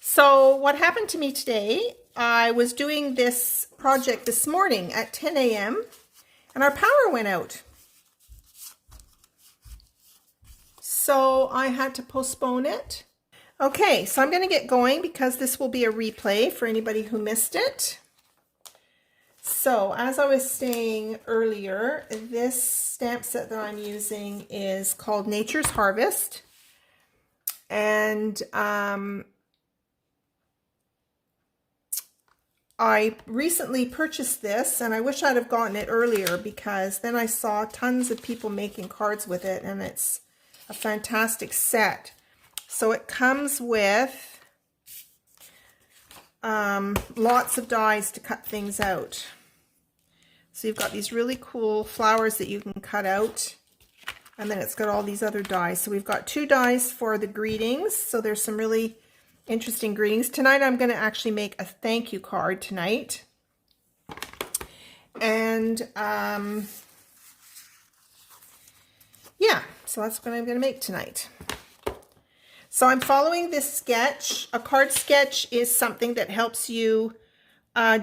So what happened to me today, I was doing this project this morning at 10 a.m. and our power went out. So I had to postpone it. Okay, so I'm going to get going because this will be a replay for anybody who missed it. So as I was saying earlier, this stamp set that I'm using is called Nature's Harvest. And I recently purchased this, and I wish I'd have gotten it earlier because then I saw tons of people making cards with it, and it's a fantastic set. So it comes with lots of dies to cut things out. So you've got these really cool flowers that you can cut out, and then it's got all these other dies. So we've got 2 dies for the greetings. So there's some really interesting greetings. Tonight I'm going to actually make a thank you card tonight. And yeah, so that's what I'm going to make tonight. So I'm following this sketch. A card sketch is something that helps you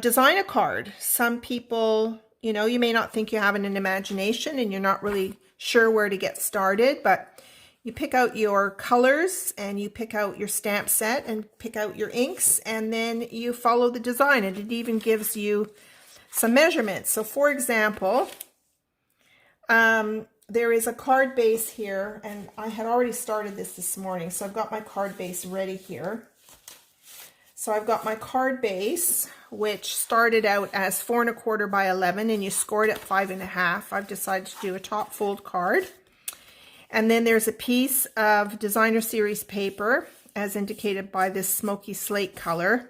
design a card. Some people, you know, you may not think you have an imagination and you're not really sure where to get started, but you pick out your colors and you pick out your stamp set and pick out your inks, and then you follow the design, and it even gives you some measurements. So for example, there is a card base here, and I had already started this morning, so I've got my card base ready here. So I've got my card base, which started out as 4 1/4 by 11, and you scored at 5 1/2. I've decided to do a top fold card. And then there's a piece of designer series paper, as indicated by this smoky slate color.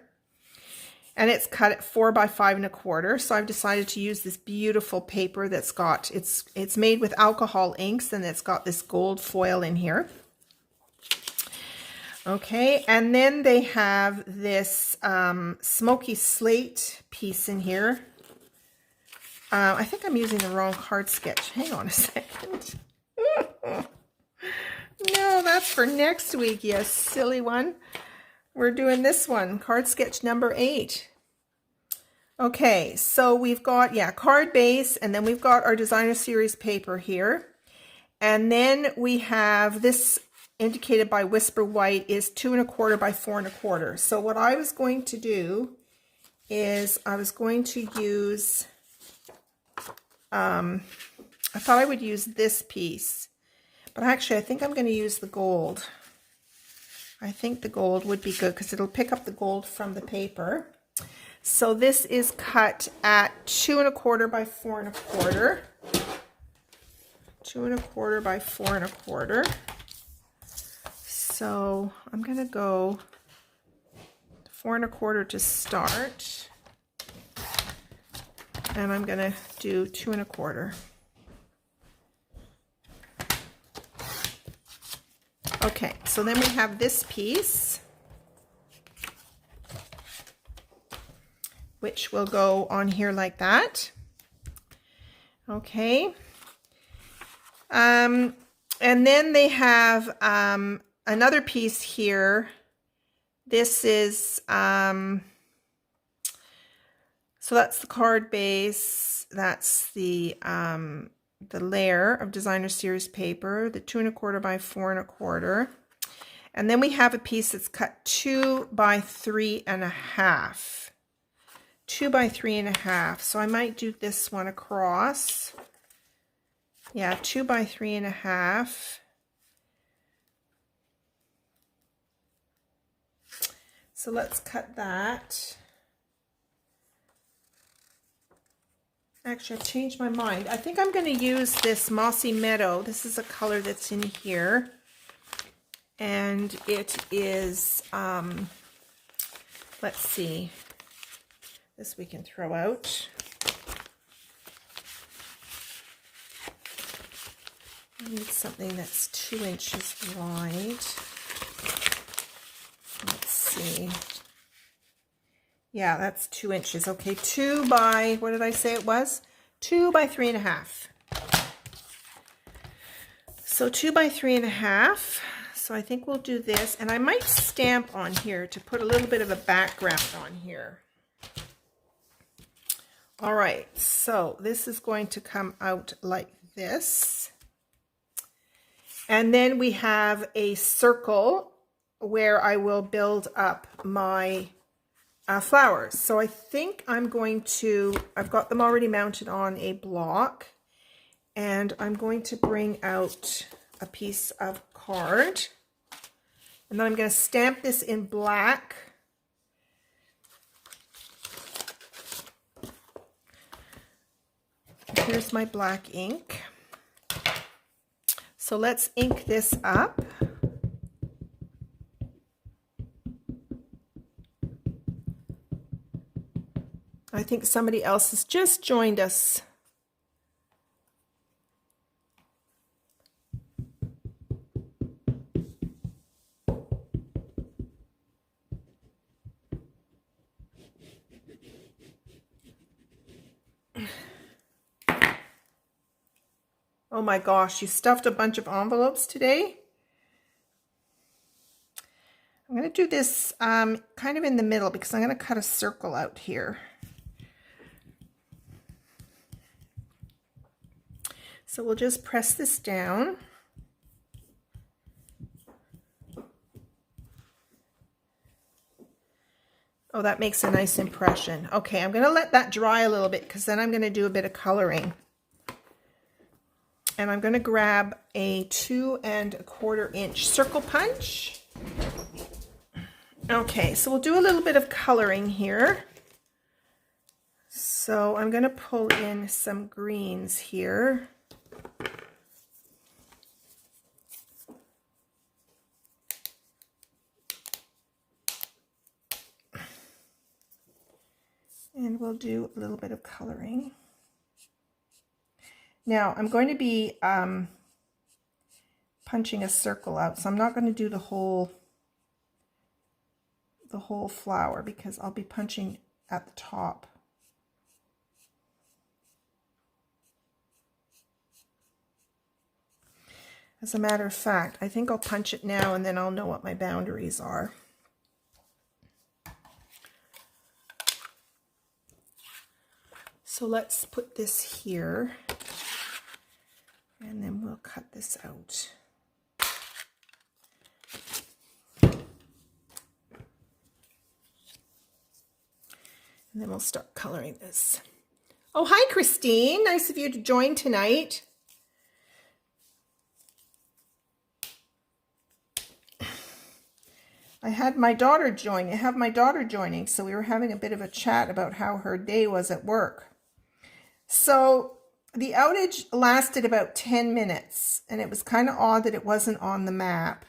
And it's cut at 4 by 5 1/4. So I've decided to use this beautiful paper that's got, it's made with alcohol inks, and it's got this gold foil in here. Okay, and then they have this smoky slate piece in here. I think I'm using the wrong card sketch. Hang on a second. No, that's for next week, you silly one. We're doing this one, card sketch number 8. Okay, so we've got, yeah, card base, and then we've got our designer series paper here. And then we have this, indicated by Whisper White, is 2 1/4 by 4 1/4. So what I was going to do is I was going to use, I thought I would use this piece, but actually I think I'm going to use the gold. I think the gold would be good because it'll pick up the gold from the paper. So this is cut at 2 1/4 by 4 1/4. 2 1/4 by 4 1/4. So I'm going to go 4 1/4 to start, and I'm going to do 2 1/4. Okay, so then we have this piece, which will go on here like that. Okay. And then they have another piece here. This is, so that's the card base. That's the layer of designer series paper, the 2 1/4 by 4 1/4. And then we have a piece that's cut 2 by 3 1/2. 2 by 3 1/2. So I might do this one across. Yeah, 2 by 3 1/2. So let's cut that. Actually, I've changed my mind. I think I'm going to use this Mossy Meadow. This is a color that's in here. And it is, let's see. This we can throw out. I need something that's 2 inches wide. Let's see. Yeah, that's 2 inches. Okay, 2 by, what did I say it was? 2 by 3 1/2. So 2 by 3 1/2. So I think we'll do this, and I might stamp on here to put a little bit of a background on here. All right, so this is going to come out like this. And then we have a circle where I will build up my flowers. So I think I'm going to, I've got them already mounted on a block, and I'm going to bring out a piece of card, and then I'm going to stamp this in black. Here's my black ink. So let's ink this up. I think somebody else has just joined us. Oh my gosh, you stuffed a bunch of envelopes today? I'm going to do this kind of in the middle because I'm going to cut a circle out here. So we'll just press this down. Oh, that makes a nice impression. Okay, I'm going to let that dry a little bit because then I'm going to do a bit of coloring. And I'm going to grab a 2 1/4 inch circle punch. Okay, so we'll do a little bit of coloring here. So I'm going to pull in some greens here. And we'll do a little bit of coloring. Now I'm going to be punching a circle out, so I'm not going to do the whole flower because I'll be punching at the top. As a matter of fact, I think I'll punch it now and then I'll know what my boundaries are. So let's put this here, and then we'll cut this out. And then we'll start coloring this. Oh, hi, Christine. Nice of you to join tonight. I had my daughter join. I have my daughter joining, so we were having a bit of a chat about how her day was at work. So the outage lasted about 10 minutes, and it was kind of odd that it wasn't on the map.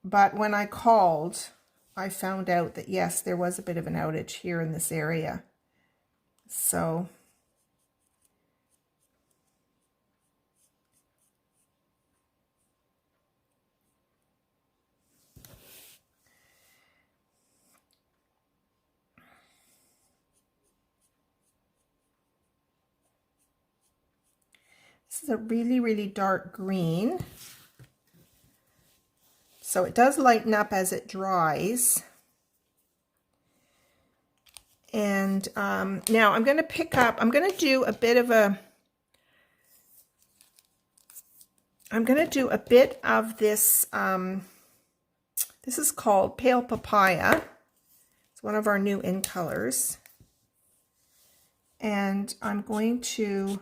But when I called, I found out that yes, there was a bit of an outage here in this area. So this is a really, really dark green. So it does lighten up as it dries. And now I'm going to pick up, I'm going to do a bit of this, this is called Pale Papaya. It's one of our new in colors. And I'm going to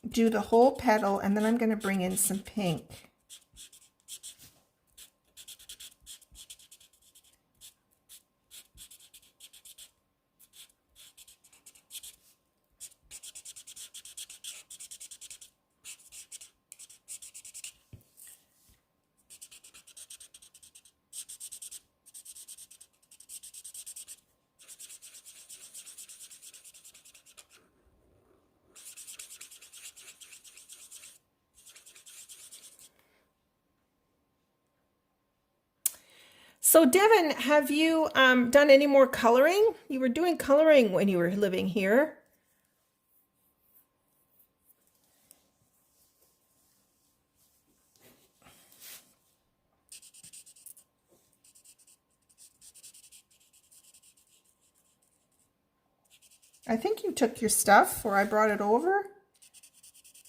do the whole petal, and then I'm going to bring in some pink. So Devin, have you done any more coloring? You were doing coloring when you were living here. I think you took your stuff, or I brought it over.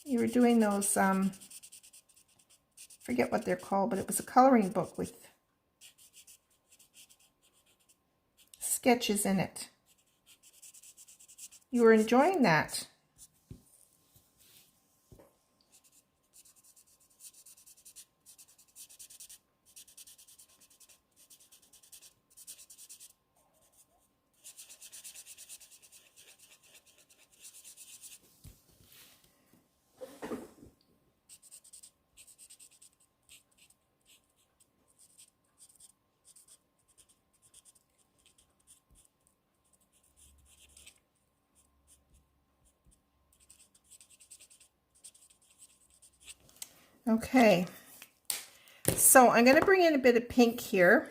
You were doing those, forget what they're called, but it was a coloring book with sketches in it. You were enjoying that. Okay, so I'm going to bring in a bit of pink here.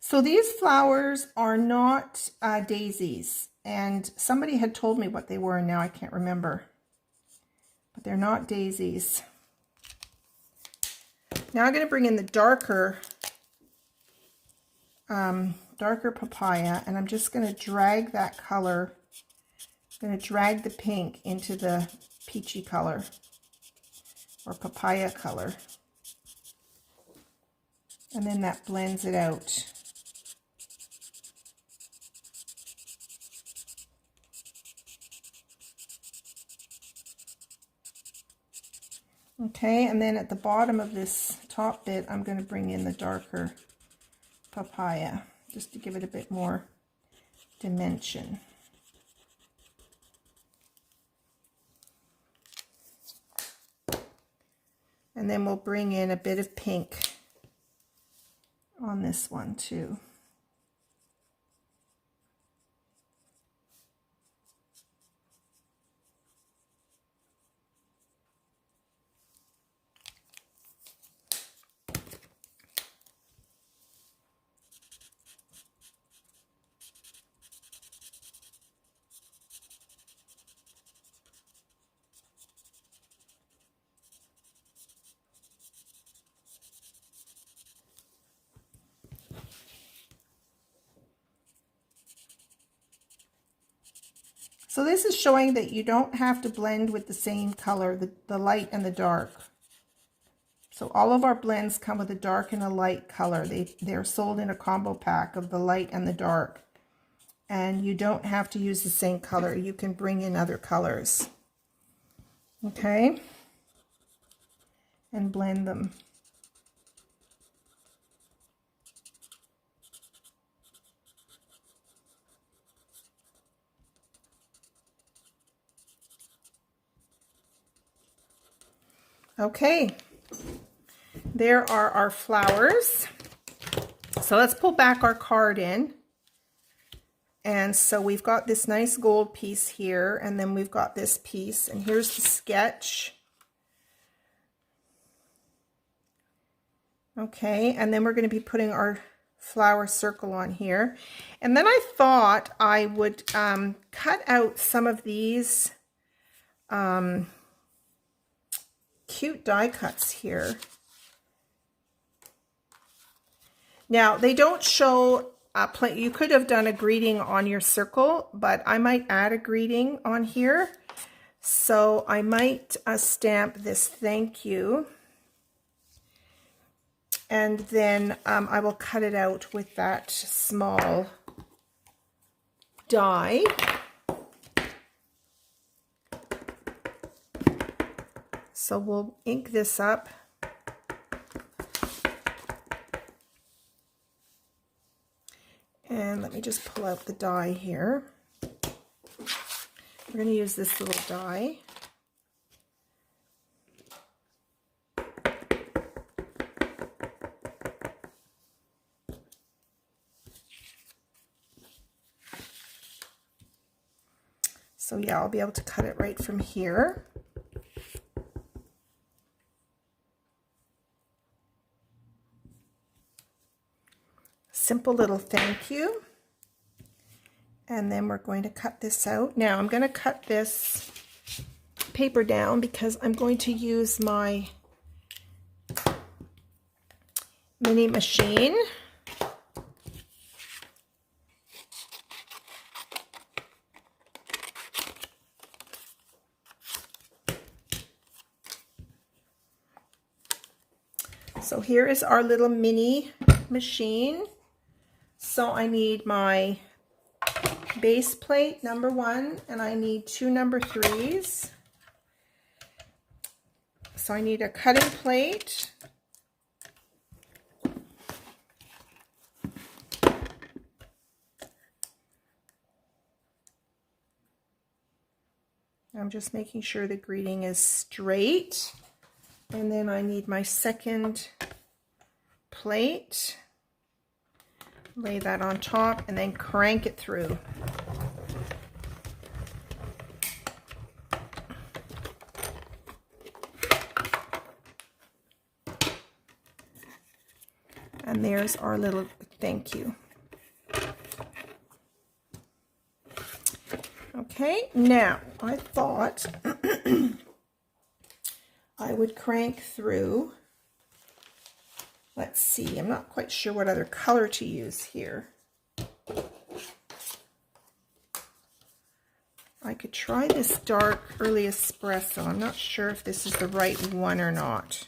So these flowers are not daisies, and somebody had told me what they were, and now I can't remember. But they're not daisies. Now I'm going to bring in the darker papaya, and I'm just going to drag that color. I'm going to drag the pink into the peachy color, or papaya color. And then that blends it out. Okay, and then at the bottom of this top bit, I'm going to bring in the darker papaya, just to give it a bit more dimension. And then we'll bring in a bit of pink on this one too. So this is showing that you don't have to blend with the same color, the light and the dark. So all of our blends come with a dark and a light color. They're sold in a combo pack of the light and the dark. And you don't have to use the same color. You can bring in other colors. Okay? And blend them. Okay, there are our flowers. So let's pull back our card in. And so we've got this nice gold piece here, and then we've got this piece, and here's the sketch. Okay, and then we're going to be putting our flower circle on here. And then I thought I would cut out some of these cute die cuts here. Now, they don't show, you could have done a greeting on your circle, but I might add a greeting on here. So I might stamp this thank you. And then I will cut it out with that small die. So we'll ink this up. And let me just pull out the die here. We're going to use this little die. So yeah, I'll be able to cut it right from here. Simple little thank you. And then we're going to cut this out. Now I'm going to cut this paper down because I'm going to use my mini machine. So here is our little mini machine. So I need my base plate, number 1, and I need 2 number 3s. So I need a cutting plate. I'm just making sure the greeting is straight. And then I need my second plate. Lay that on top and then crank it through. And there's our little thank you. Okay, now I thought I would crank through. Let's see, I'm not quite sure what other color to use here. I could try this dark early espresso. I'm not sure if this is the right one or not.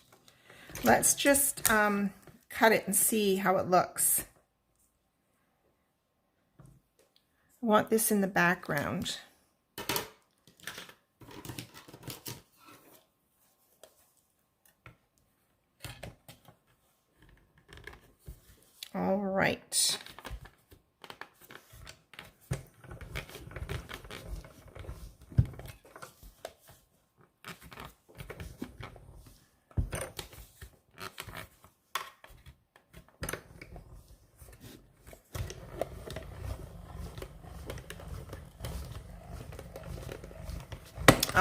Let's just cut it and see how it looks. I want this in the background. All right.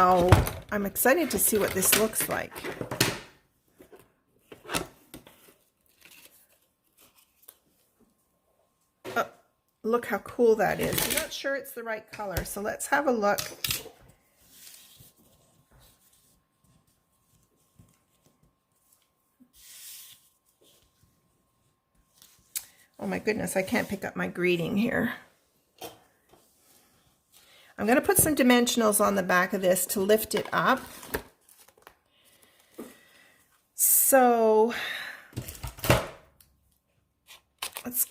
Oh, I'm excited to see what this looks like. Oh, look how cool that is. I'm not sure it's the right color, so let's have a look. Oh my goodness, I can't pick up my greeting here. I'm going to put some dimensionals on the back of this to lift it up. So let's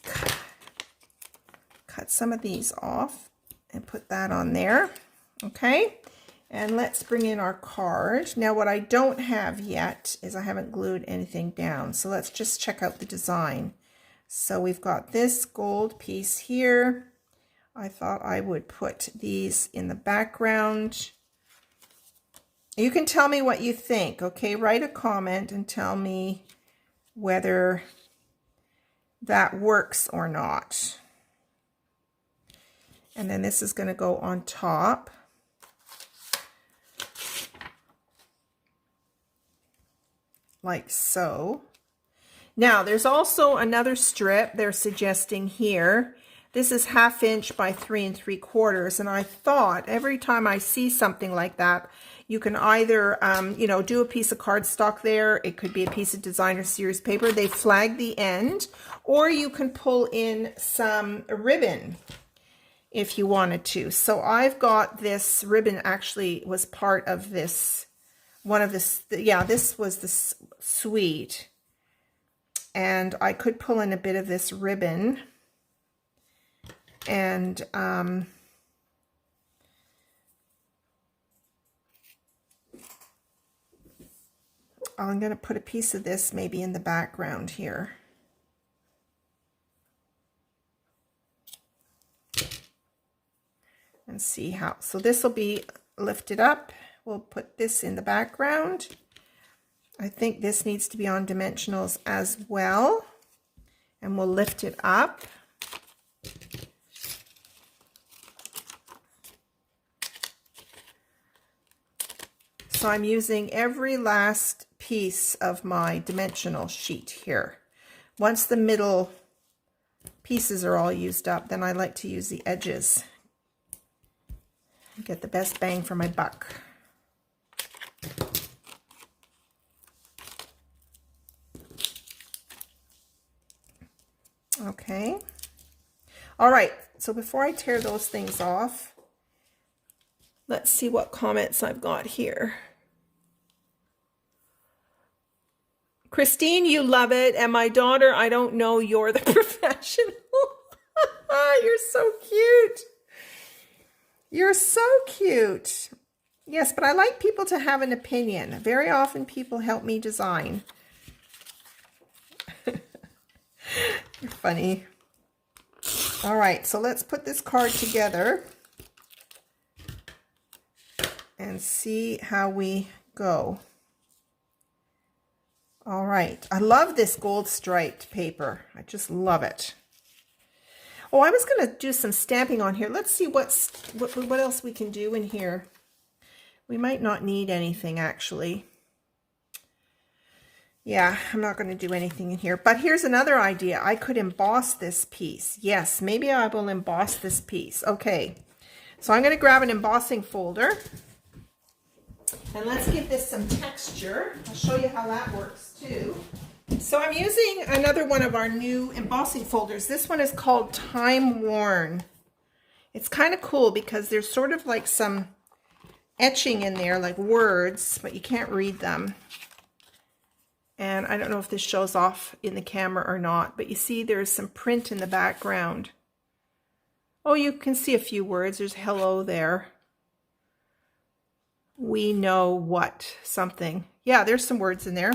cut some of these off and put that on there. Okay, and let's bring in our card. Now what I don't have yet is I haven't glued anything down. So let's just check out the design. So we've got this gold piece here. I thought I would put these in the background. You can tell me what you think, okay? Write a comment and tell me whether that works or not. And then this is going to go on top. Like so. Now, there's also another strip they're suggesting here. This is 1/2 inch by 3 3/4, and I thought every time I see something like that, you can either, you know, do a piece of cardstock there. It could be a piece of designer series paper. They flag the end, or you can pull in some ribbon if you wanted to. So I've got this ribbon. Actually was part of this, one of this. Yeah, this was the suite, and I could pull in a bit of this ribbon. And I'm going to put a piece of this maybe in the background here. And see how, so this will be lifted up. We'll put this in the background. I think this needs to be on dimensionals as well. And we'll lift it up. So I'm using every last piece of my dimensional sheet here. Once the middle pieces are all used up, then I like to use the edges. Get the best bang for my buck. Okay. All right, so before I tear those things off, let's see what comments I've got here. Christine, you love it. And my daughter, I don't know, you're the professional. You're so cute. You're so cute. Yes, but I like people to have an opinion. Very often people help me design. You're funny. All right, so let's put this card together and see how we go. All right, I love this gold striped paper. I just love it. Oh, I was going to do some stamping on here. Let's see what else we can do in here. We might not need anything, actually. Yeah, I'm not going to do anything in here. But here's another idea. I could emboss this piece. Yes, maybe I will emboss this piece. Okay, so I'm going to grab an embossing folder. And let's give this some texture. I'll show you how that works too. So I'm using another one of our new embossing folders. This one is called Time Worn. It's kind of cool because there's sort of like some etching in there, like words, but you can't read them. And I don't know if this shows off in the camera or not, but you see there's some print in the background. Oh, you can see a few words. There's hello there. We know what, something. Yeah, there's some words in there.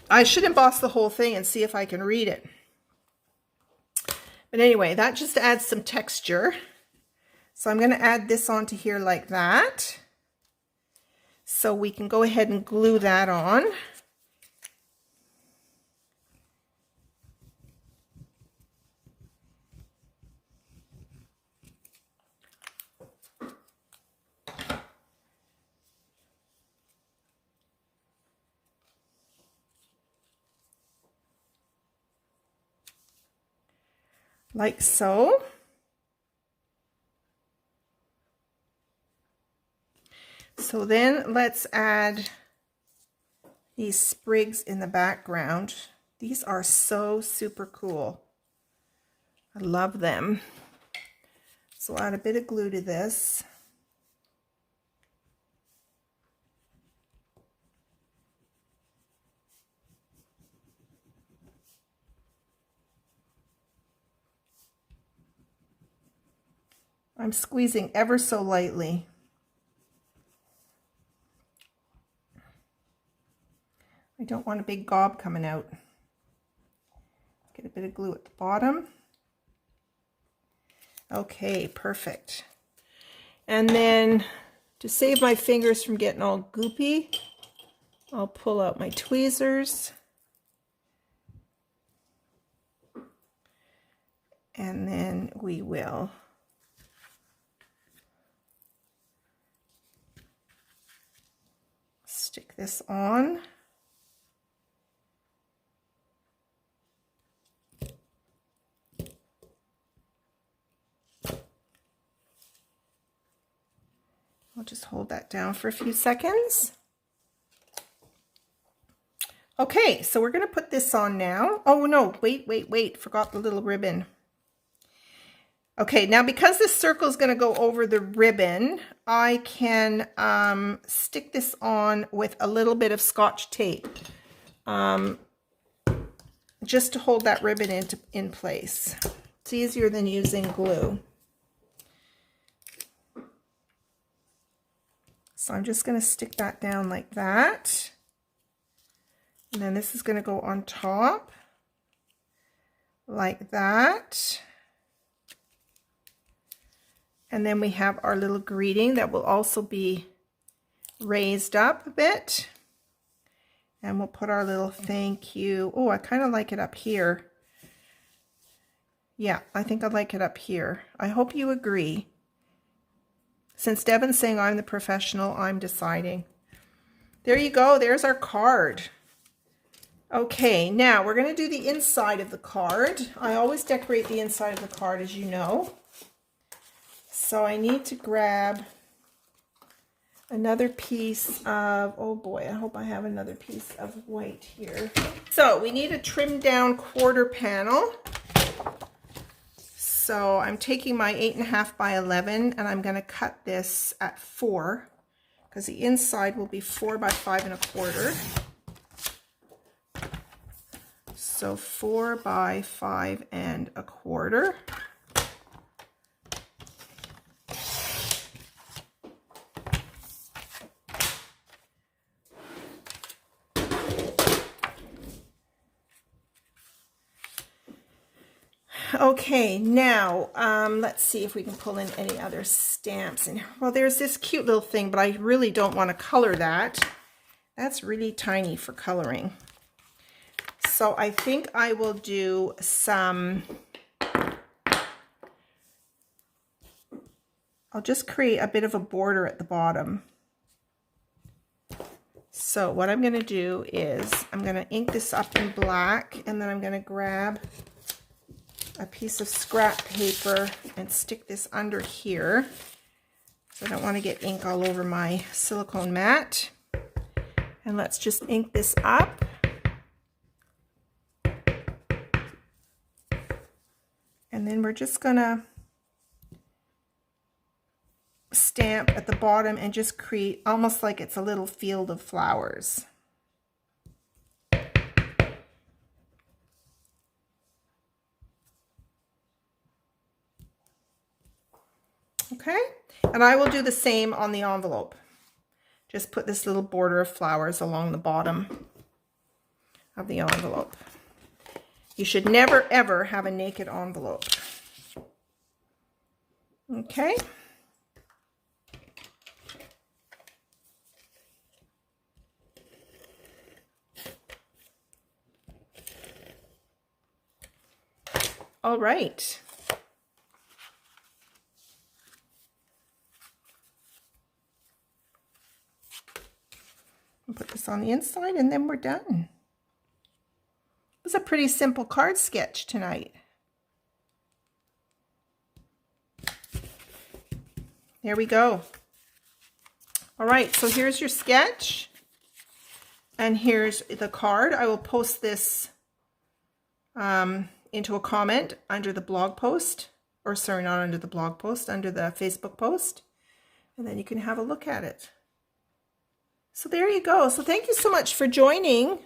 I should emboss the whole thing and see if I can read it. But anyway, that just adds some texture. So I'm going to add this onto here like that. So we can go ahead and glue that on. Like so. So then let's add these sprigs in the background. These are so super cool. I love them. So I'll add a bit of glue to this. I'm squeezing ever so lightly. I don't want a big gob coming out. Get a bit of glue at the bottom. Okay, perfect. And then to save my fingers from getting all goopy, I'll pull out my tweezers. And then we will stick this on. I'll just hold that down for a few seconds. Okay, so we're going to put this on now. Oh no, wait, forgot the little ribbon. Okay, now because this circle is going to go over the ribbon, I can stick this on with a little bit of Scotch tape, just to hold that ribbon in place. It's easier than using glue. So I'm just going to stick that down like that. And then this is going to go on top like that. And then we have our little greeting that will also be raised up a bit. And we'll put our little thank you. Oh, I kind of like it up here. Yeah, I think I like it up here. I hope you agree. Since Devin's saying I'm the professional, I'm deciding. There you go. There's our card. Okay, now we're going to do the inside of the card. I always decorate the inside of the card, as you know. So I need to grab another piece of, oh boy, I hope I have another piece of white here. So we need a trimmed down quarter panel. So I'm taking my 8.5 by 11 and I'm going to cut this at 4 because the inside will be 4 by 5.25. So 4 by 5.25. Okay, now let's see if we can pull in any other stamps. And well, there's this cute little thing, but I really don't want to color that. That's really tiny for coloring. So I think I will do some, I'll just create a bit of a border at the bottom. So what I'm going to do is I'm going to ink this up in black, and then I'm going to grab a piece of scrap paper and stick this under here. So I don't want to get ink all over my silicone mat. And let's just ink this up. And then we're just gonna stamp at the bottom and just create almost like it's a little field of flowers. Okay, and I will do the same on the envelope. Just put this little border of flowers along the bottom of the envelope. You should never ever have a naked envelope. Okay. All right. Put this on the inside and then we're done. It was a pretty simple card sketch tonight. There we go. All right, so here's your sketch and here's the card. I will post this into a comment under the blog post, or sorry, not under the blog post, under the Facebook post, and then you can have a look at it. So there you go. So thank you so much for joining